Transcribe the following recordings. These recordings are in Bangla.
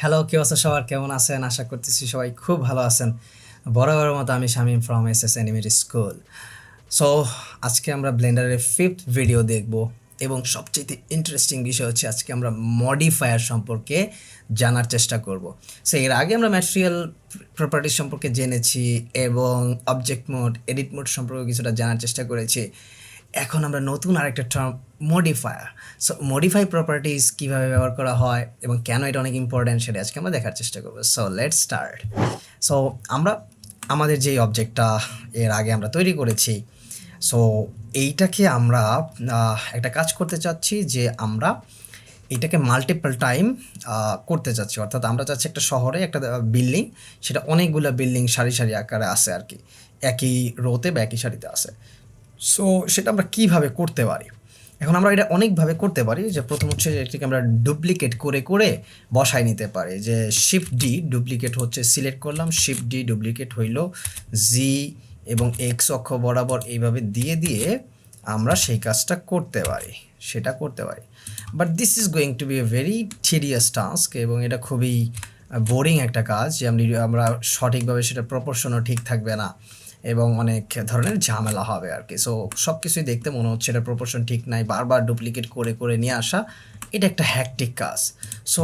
হ্যালো, কি অবস্থা সবার? কেমন আছেন? আশা করতেছি সবাই খুব ভালো আছেন। বরাবরের মতো আমি Shamim from SS animated school. So আজকে আমরা ব্লেন্ডারের 5th ভিডিও দেখব এবং সবচাইতে ইন্টারেস্টিং বিষয় হচ্ছে আজকে আমরা মডিফায়ার সম্পর্কে জানার চেষ্টা করব। সো এর আগে আমরা ম্যাটেরিয়াল প্রপার্টিজ সম্পর্কে জেনেছি এবং অবজেক্ট মোড, এডিট মোড সম্পর্কে কিছুটা জানার চেষ্টা করেছি। এখন আমরা নতুন আরেকটা term modifier. So modify properties কীভাবে ব্যবহার করা হয় এবং কেন এটা অনেক ইম্পর্ট্যান্ট সেটা আজকে আমরা দেখার চেষ্টা করবো। So let's start. সো আমরা আমাদের যেই অবজেক্টটা এর আগে আমরা তৈরি করেছি, সো এইটাকে আমরা একটা কাজ করতে চাচ্ছি যে আমরা এটাকে মাল্টিপল টাইম করতে চাচ্ছি। অর্থাৎ আমরা চাচ্ছি একটা শহরে একটা বিল্ডিং, সেটা অনেকগুলো বিল্ডিং সারি সারি আকারে আছে আর কি, একই রোতে বা একই সারিতে আছে। সো সেটা আমরা কীভাবে করতে পারি? এখন আমরা এটা অনেকভাবে করতে পারি। যে প্রথম হচ্ছে যে এটাকে আমরা ডুপ্লিকেট করে করে বসায় নিতে পারি। যে শিফট ডি ডুপ্লিকেট হচ্ছে সিলেক্ট করলাম, শিফট ডি ডুপ্লিকেট হইল, জি এবং এক্স অক্ষ বরাবর এইভাবে দিয়ে দিয়ে আমরা সেই কাজটা করতে পারি, সেটা করতে পারি। But this is going to be a very tedious task এবং এটা খুবই বোরিং একটা কাজ যে আমরা সঠিকভাবে সেটা প্রপোর্শনও ঠিক থাকবে না এবং অনেক ধরনের ঝামেলা হবে আর কি। সো সব কিছুই দেখতে মনে হচ্ছে এটা প্রপোর্শন ঠিক নাই, বারবার ডুপ্লিকেট করে করে নিয়ে আসা, এটা একটা হ্যাকটিক কাজ। So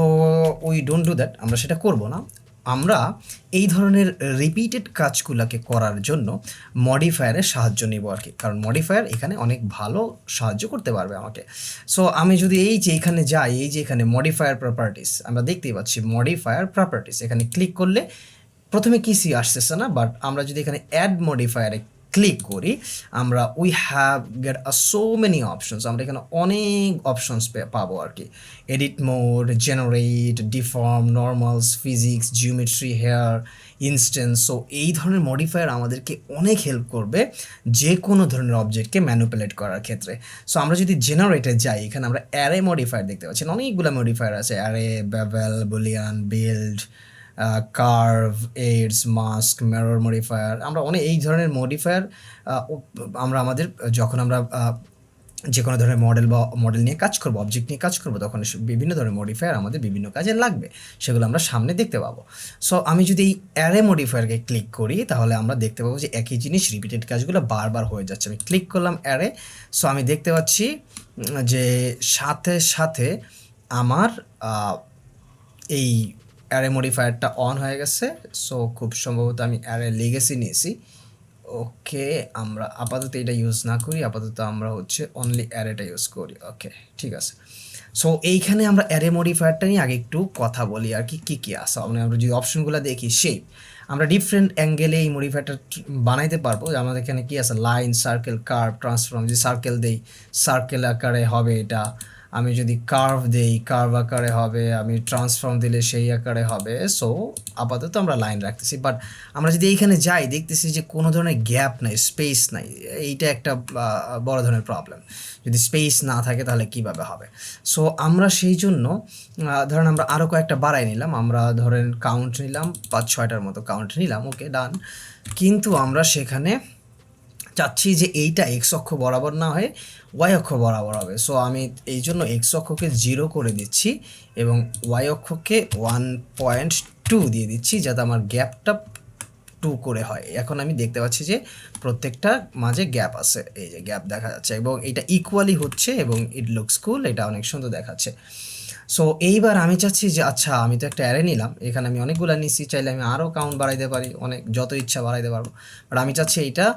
we don't do that, আমরা সেটা করব না। আমরা এই ধরনের রিপিটেড কাজগুলোকে করার জন্য মডিফায়ারের সাহায্য নিব আর কি, কারণ মডিফায়ার এখানে অনেক ভালো সাহায্য করতে পারবে আমাকে। সো আমি যদি এই যে এখানে যাই, এই যে এখানে মডিফায়ার প্রপার্টিস আমরা দেখতেই পাচ্ছি, মডিফায়ার প্রপার্টিস এখানে ক্লিক করলে প্রথমে কিসি আসতেছে না, বাট আমরা যদি এখানে অ্যাড মডিফায়ারে ক্লিক করি আমরা we have get so many options, আমরা এখানে অনেক অপশনস পাবো আর কি। Edit mode, generate, deform, normals, physics, geometry, hair, instance. So এই ধরনের মডিফায়ার আমাদেরকে অনেক হেল্প করবে যে কোনো ধরনের অবজেক্টকে ম্যানিপুলেট করার ক্ষেত্রে। সো আমরা যদি জেনারেটে যাই, এখানে আমরা অ্যারে মডিফায়ার দেখতে পাচ্ছি, অনেকগুলো মডিফায়ার আছে, array, bevel, boolean, build, curve, এডস, মাস্ক, মিরর মডিফায়ার। আমরা অনেক এই ধরনের মডিফায়ার আমরা আমাদের যখন আমরা যে কোনো ধরনের মডেল নিয়ে কাজ করবো, অবজেক্ট নিয়ে কাজ করবো, তখন বিভিন্ন ধরনের মডিফায়ার আমাদের বিভিন্ন কাজে লাগবে, সেগুলো আমরা সামনে দেখতে পাবো। সো আমি যদি এই অ্যারে মডিফায়ারকে ক্লিক করি তাহলে আমরা দেখতে পাবো যে একই জিনিস রিপিটেড কাজগুলো বারবার হয়ে যাচ্ছে। আমি ক্লিক করলাম অ্যারে, সো আমি দেখতে পাচ্ছি যে সাথে সাথে আমার এই অ্যারে মডিফায়ারটা অন হয়ে গেছে। সো খুব সম্ভবত আমি অ্যারে লেগেসি নিয়েছি। ওকে, আমরা আপাতত এটা ইউজ না করি, আপাতত আমরা হচ্ছে অনলি অ্যারেটা ইউজ করি। ওকে, ঠিক আছে। সো এইখানে আমরা অ্যারে মডিফায়ারটা নিয়ে আগে একটু কথা বলি আর কি, কী কী আছে। আমরা যদি অপশনগুলো দেখি, শেপ, আমরা ডিফারেন্ট অ্যাঙ্গেলে এই মডিফায়ারটা বানাইতে পারবো। আমাদের এখানে কী আছে, লাইন, সার্কেল, কার্ভ, ট্রান্সফর্ম। যদি সার্কেল দেই সার্কেল আকারে হবে এটা, আমি যদি কার্ভ দেই কার্ভ আকারে হবে, আমি ট্রান্সফর্ম দিলে সেই আকারে হবে। সো আপাতত আমরা লাইন রাখতেছি, বাট আমরা যদি এইখানে যাই দেখতেছি যে কোনো ধরনের গ্যাপ নাই, স্পেস নাই। এইটা একটা বড় ধরনের প্রবলেম। যদি স্পেস না থাকে তাহলে কীভাবে হবে? সো আমরা সেই জন্য ধরেন আমরা আরও কয়েকটা বাড়াই নিলাম, আমরা ধরেন কাউন্ট নিলাম 5-6টার মতো কাউন্ট নিলাম। ওকে, ডান। কিন্তু আমরা সেখানে চাচ্ছি যে এইটা এক্স অক্ষ বরাবর না হয়ে ওয়াই অক্ষ বরাবর হবে। সো আমি এই জন্য এক্স অক্ষকে 0 করে দিচ্ছি এবং ওয়াই অক্ষকে 1.2 দিয়ে দিচ্ছি, যাতে আমার গ্যাপটা 2 করে হয়। এখন আমি দেখতে পাচ্ছি যে প্রত্যেকটা মাঝে গ্যাপ আছে, এই যে গ্যাপ দেখা যাচ্ছে এবং এটা ইকুয়ালি হচ্ছে এবং ইট লুকস কুল, এটা অনেক সুন্দর দেখাচ্ছে। সো এইবার আমি চাচ্ছি যে আচ্ছা, আমি তো একটা অ্যারে নিলাম, এখানে আমি অনেকগুলো নিচ্ছি, চাইলে আমি আরও কাউন্ট বাড়াইতে পারি, অনেক যত ইচ্ছা বাড়াইতে পারবো, বাট আমি চাচ্ছি এইটা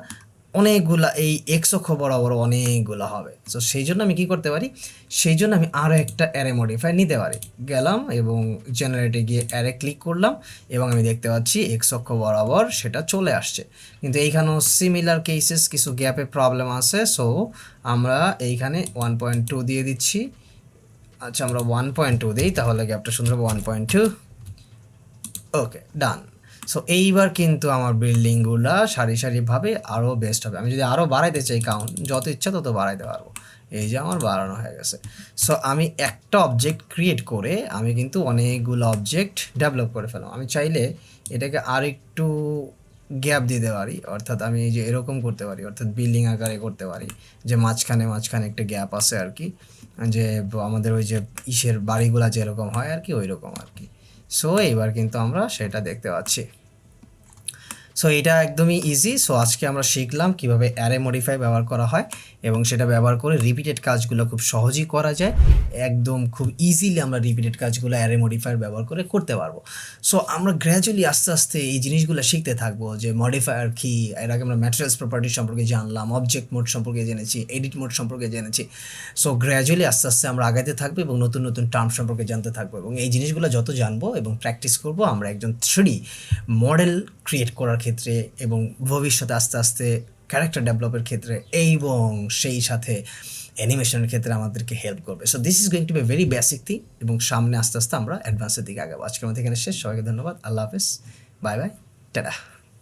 অনেকগুলা এই এক্স অক্ষ বরাবর অনেকগুলো হবে। সো সেই জন্য আমি কী করতে পারি, সেই জন্য আমি আরও একটা অ্যারে মডিফাই নিতে পারি। গেলাম এবং জেনারেটে গিয়ে অ্যারে ক্লিক করলাম এবং আমি দেখতে পাচ্ছি এক্স অক্ষ বরাবর সেটা চলে আসছে। কিন্তু এইখানেও সিমিলার কেসেস, কিছু গ্যাপে প্রবলেম আছে। সো আমরা এইখানে 1.2 দিয়ে দিচ্ছি। আচ্ছা, আমরা 1.2 দিই, তাহলে গ্যাপটা সুন্দর হবে 1.2। ওকে, ডান। সো এইবার কিন্তু আমার বিল্ডিংগুলো সারি সারিভাবে আরও বেস্ট হবে। আমি যদি আরও বাড়াইতে চাই কাউন্ট, যত ইচ্ছা তত বাড়াইতে পারবো। এই যে আমার বাড়ানো হয়ে গেছে। সো আমি একটা অবজেক্ট ক্রিয়েট করে আমি কিন্তু অনেকগুলো অবজেক্ট ডেভেলপ করে ফেলাম। আমি চাইলে এটাকে আর একটু গ্যাপ দিতে পারি, অর্থাৎ আমি এই যে এরকম করতে পারি, অর্থাৎ বিল্ডিং আকারে করতে পারি, যে মাঝখানে মাঝখানে একটা গ্যাপ আছে আর কি, যে আমাদের ওই যে ইসের বাড়িগুলা যেরকম হয় আর কি, ওই রকম আর কি। সো এবার কিন্তু আমরা সেটা দেখতে পাচ্ছি। সো এটা একদমই ইজি। সো আজকে আমরা শিখলাম কিভাবে অ্যারে মডিফাই ব্যবহার করা হয় এবং সেটা ব্যবহার করে রিপিটেড কাজগুলো খুব সহজেই করা যায়। একদম খুব ইজিলি আমরা রিপিটেড কাজগুলো অ্যারে মডিফায়ার ব্যবহার করে করতে পারবো। সো আমরা গ্র্যাজুয়ালি আস্তে আস্তে এই জিনিসগুলো শিখতে থাকবো যে মডিফায়ার কী, এর আগে আমরা ম্যাটেরিয়ালস প্রপার্টি সম্পর্কে জানলাম, অবজেক্ট মোড সম্পর্কে জেনেছি, এডিট মোড সম্পর্কে জেনেছি। সো গ্র্যাজুয়ালি আস্তে আস্তে আমরা আগাতে থাকবো এবং নতুন নতুন টার্ম সম্পর্কে জানতে থাকবো এবং এই জিনিসগুলো যত জানবো এবং প্র্যাকটিস করবো আমরা একজন 3D মডেল ক্রিয়েট করার ক্ষেত্রে এবং ভবিষ্যতে আস্তে আস্তে ক্যারেক্টার ডেভেলপের ক্ষেত্রে এবং সেই সাথে অ্যানিমেশনের ক্ষেত্রে আমাদেরকে হেল্প করবে। So this is going to be very basic thing এবং সামনে আস্তে আস্তে আমরা অ্যাডভান্সের দিকে আগাবো। আজকের মধ্যে এখানে শেষ। সবাইকে ধন্যবাদ। আল্লাহ হাফেজ, বাই বাই, টাটা।